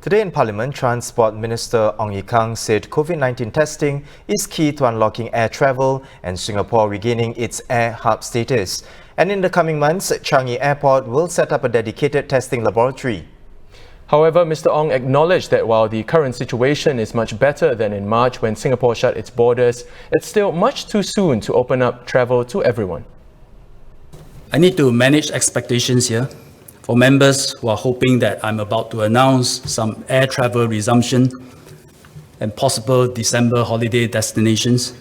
Today in Parliament, Transport Minister Ong Ye Kung said COVID-19 testing is key to unlocking air travel and Singapore regaining its air hub status. And in the coming months, Changi Airport will set up a dedicated testing laboratory. However, Mr. Ong acknowledged that while the current situation is much better than in March when Singapore shut its borders, it's still much too soon to open up travel to everyone. I need to manage expectations here. For members who are hoping that I'm about to announce some air travel resumption and possible December holiday destinations,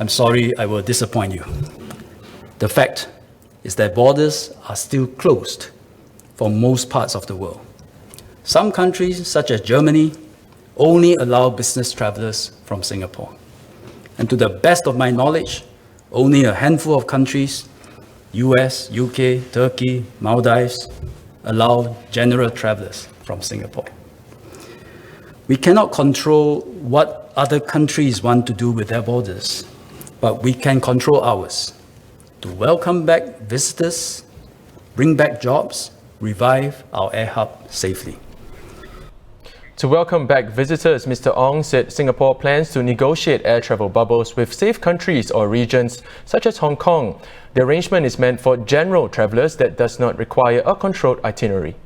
I'm sorry I will disappoint you. The fact is that borders are still closed for most parts of the world. Some countries, such as Germany, only allow business travelers from Singapore. And to the best of my knowledge, only a handful of countries, US, UK, Turkey, Maldives, allow general travelers from Singapore. We cannot control what other countries want to do with their borders, but we can control ours to welcome back visitors, bring back jobs, revive our air hub safely. To welcome back visitors, Mr. Ong said Singapore plans to negotiate air travel bubbles with safe countries or regions such as Hong Kong. The arrangement is meant for general travellers that does not require a controlled itinerary.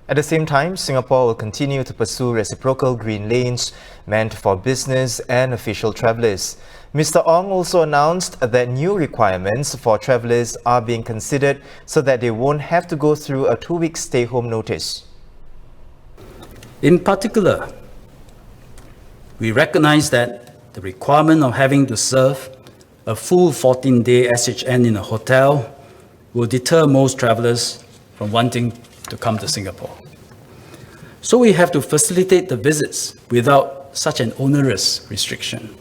At the same time, Singapore will continue to pursue reciprocal green lanes meant for business and official travellers. Mr. Ong also announced that new requirements for travellers are being considered so that they won't have to go through a 2-week stay-home notice. In particular, we recognize that the requirement of having to serve a full 14-day SHN in a hotel will deter most travelers from wanting to come to Singapore. So we have to facilitate the visits without such an onerous restriction.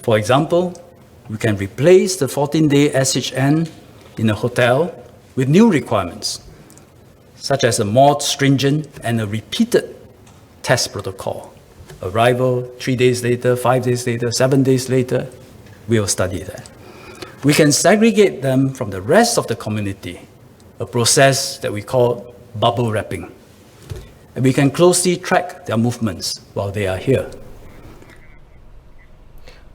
For example, we can replace the 14-day SHN in a hotel with new requirements, such as a more stringent and a repeated test protocol. Arrival 3 days later, 5 days later, 7 days later, we will study that. We can segregate them from the rest of the community, a process that we call bubble wrapping. And we can closely track their movements while they are here.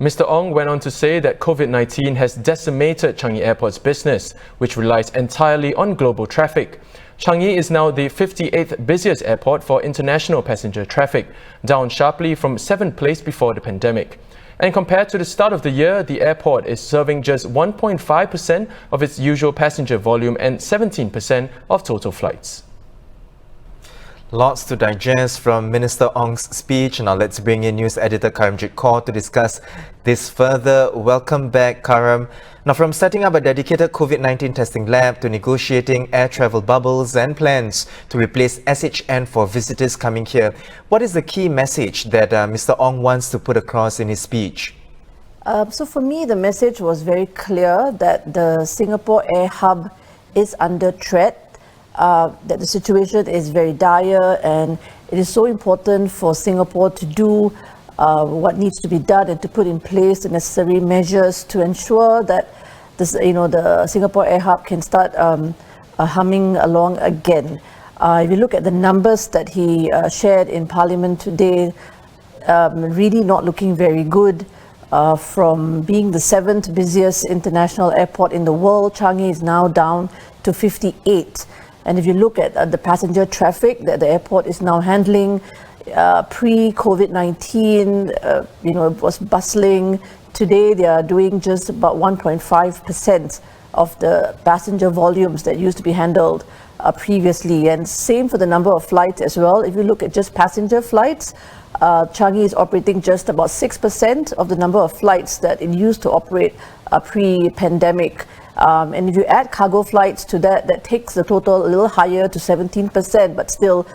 Mr. Ong went on to say that COVID-19 has decimated Changi Airport's business, which relies entirely on global traffic. Changi is now the 58th busiest airport for international passenger traffic, down sharply from 7th place before the pandemic. And compared to the start of the year, the airport is serving just 1.5% of its usual passenger volume and 17% of total flights. Lots to digest from Minister Ong's speech. Now let's bring in News Editor Karamjit Kaur to discuss this further. Welcome back, Karam. Now, from setting up a dedicated COVID-19 testing lab to negotiating air travel bubbles and plans to replace SHN for visitors coming here, what is the key message that Mr. Ong wants to put across in his speech? So for me, the message was very clear that the Singapore Air Hub is under threat. That the situation is very dire, and it is so important for Singapore to do what needs to be done and to put in place the necessary measures to ensure that this, the Singapore Air Hub can start humming along again. If you look at the numbers that he shared in Parliament today, really not looking very good. From being the 7th busiest international airport in the world, Changi is now down to 58. And if you look at the passenger traffic that the airport is now handling, pre-COVID-19, it was bustling. Today, they are doing just about 1.5% of the passenger volumes that used to be handled previously. And same for the number of flights as well. If you look at just passenger flights, Changi is operating just about 6% of the number of flights that it used to operate pre-pandemic. And if you add cargo flights to that, that takes the total a little higher to 17%, but still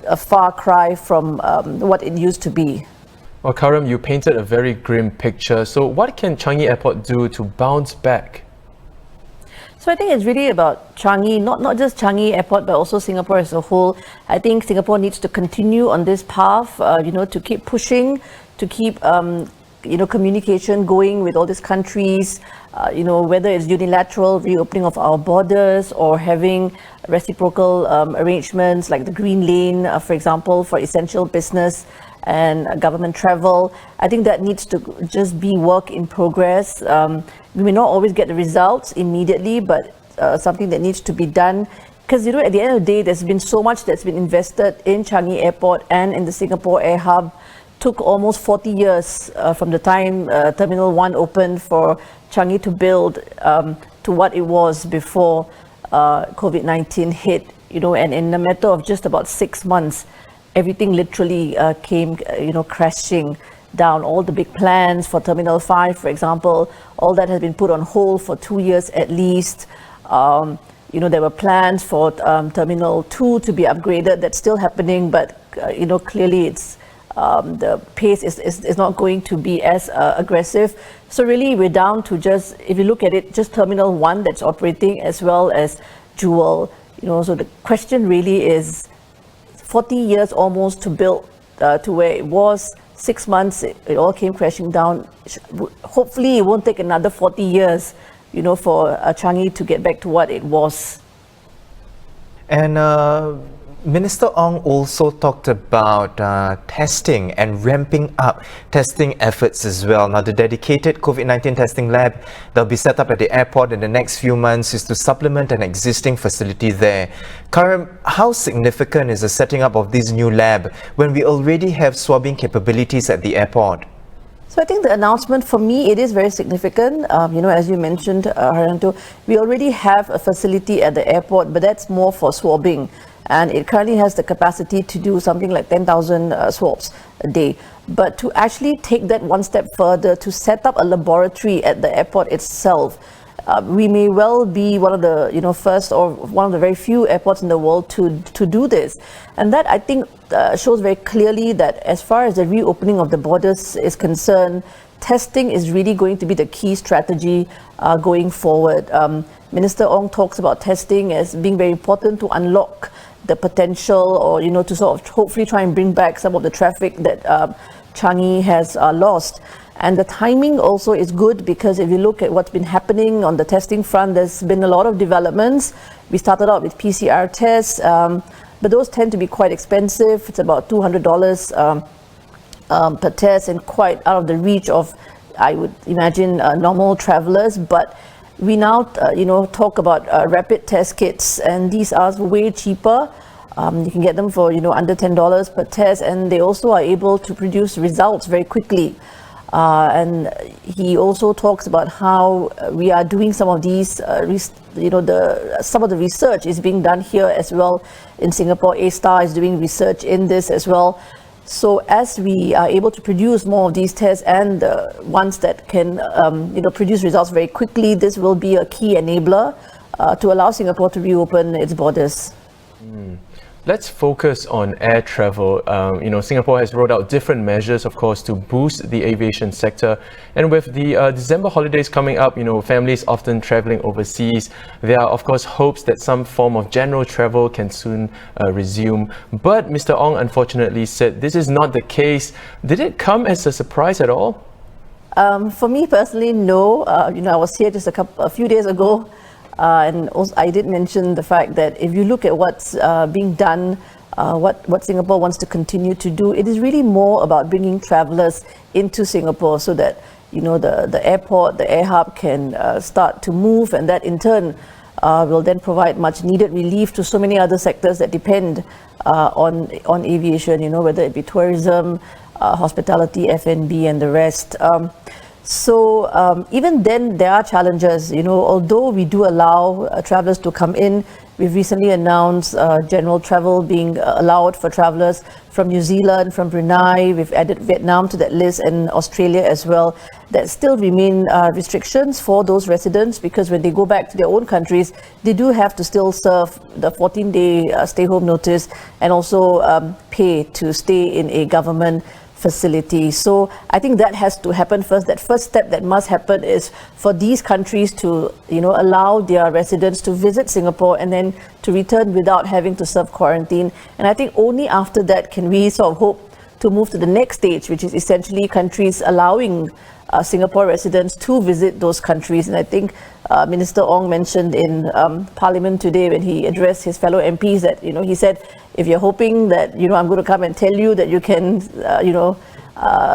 a far cry from what it used to be. Well, Karam, you painted a very grim picture. So what can Changi Airport do to bounce back? So I think it's really about Changi, not just Changi Airport, but also Singapore as a whole. I think Singapore needs to continue on this path, to keep pushing, to keep communication going with all these countries, whether it's unilateral reopening of our borders or having reciprocal arrangements like the green lane, for example, for essential business and government travel. I think that needs to just be work in progress. We may not always get the results immediately, but something that needs to be done. Because, at the end of the day, there's been so much that's been invested in Changi Airport and in the Singapore Air Hub. Took almost 40 years from the time Terminal 1 opened for Changi to build to what it was before COVID-19 hit, and in a matter of just about 6 months, everything literally came, crashing down. All the big plans for Terminal 5, for example, all that has been put on hold for 2 years at least. There were plans for Terminal 2 to be upgraded. That's still happening, but, clearly it's the pace is not going to be as aggressive. So really, we're down to just, if you look at it, just Terminal 1 that's operating as well as Jewel. So the question really is, 40 years almost to build to where it was. 6 months, it all came crashing down. Hopefully, it won't take another 40 years, for Changi to get back to what it was. And Minister Ong also talked about testing and ramping up testing efforts as well. Now, the dedicated COVID-19 testing lab that'll be set up at the airport in the next few months is to supplement an existing facility there. Karam, how significant is the setting up of this new lab when we already have swabbing capabilities at the airport? So I think the announcement, for me, it is very significant. As you mentioned, Haryanto, we already have a facility at the airport, but that's more for swabbing. And it currently has the capacity to do something like 10,000 swabs a day. But to actually take that one step further, to set up a laboratory at the airport itself, we may well be one of the first or one of the very few airports in the world to do this. And that, I think, shows very clearly that as far as the reopening of the borders is concerned, testing is really going to be the key strategy going forward. Minister Ong talks about testing as being very important to unlock the potential, or to sort of hopefully try and bring back some of the traffic that Changi has lost. And the timing also is good, because if you look at what's been happening on the testing front, there's been a lot of developments. We started out with PCR tests, but those tend to be quite expensive. It's about $200 per test, and quite out of the reach of, I would imagine, normal travelers. But we now, talk about rapid test kits, and these are way cheaper. You can get them for, under $10 per test, and they also are able to produce results very quickly. And he also talks about how we are doing some of these, some of the research is being done here as well in Singapore. A-Star is doing research in this as well. So as we are able to produce more of these tests, and ones that can, produce results very quickly, this will be a key enabler to allow Singapore to reopen its borders. Let's focus on air travel. Singapore has rolled out different measures, of course, to boost the aviation sector. And with the December holidays coming up, families often traveling overseas, there are, of course, hopes that some form of general travel can soon resume. But Mr. Ong unfortunately said this is not the case. Did it come as a surprise at all? For me personally, no. I was here just a few days ago. And also, I did mention the fact that if you look at what's being done, what Singapore wants to continue to do, it is really more about bringing travelers into Singapore so that, the airport, the air hub can start to move, and that in turn will then provide much needed relief to so many other sectors that depend on aviation, whether it be tourism, hospitality, F&B, and the rest. So even then, there are challenges. Although we do allow travelers to come in, we've recently announced general travel being allowed for travelers from New Zealand, from Brunei. We've added Vietnam to that list, and Australia as well. There still remain restrictions for those residents, because when they go back to their own countries, they do have to still serve the 14-day stay-home notice, and also pay to stay in a government facility. So I think that has to happen first. That first step that must happen is for these countries to, allow their residents to visit Singapore and then to return without having to serve quarantine. And I think only after that can we sort of hope to move to the next stage, which is essentially countries allowing Singapore residents to visit those countries. And I think Minister Ong mentioned in Parliament today when he addressed his fellow MPs that, he said, if you're hoping that, I'm going to come and tell you that you can,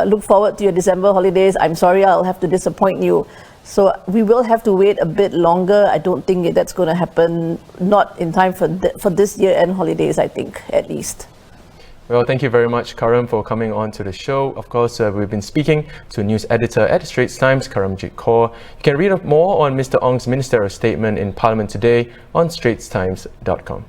look forward to your December holidays, I'm sorry, I'll have to disappoint you. So we will have to wait a bit longer. I don't think that's going to happen, not in time for this year-end holidays, I think, at least. Well, thank you very much, Karam, for coming on to the show. Of course, we've been speaking to news editor at Straits Times, Karamjit Kaur. You can read more on Mr. Ong's ministerial statement in Parliament today on straitstimes.com.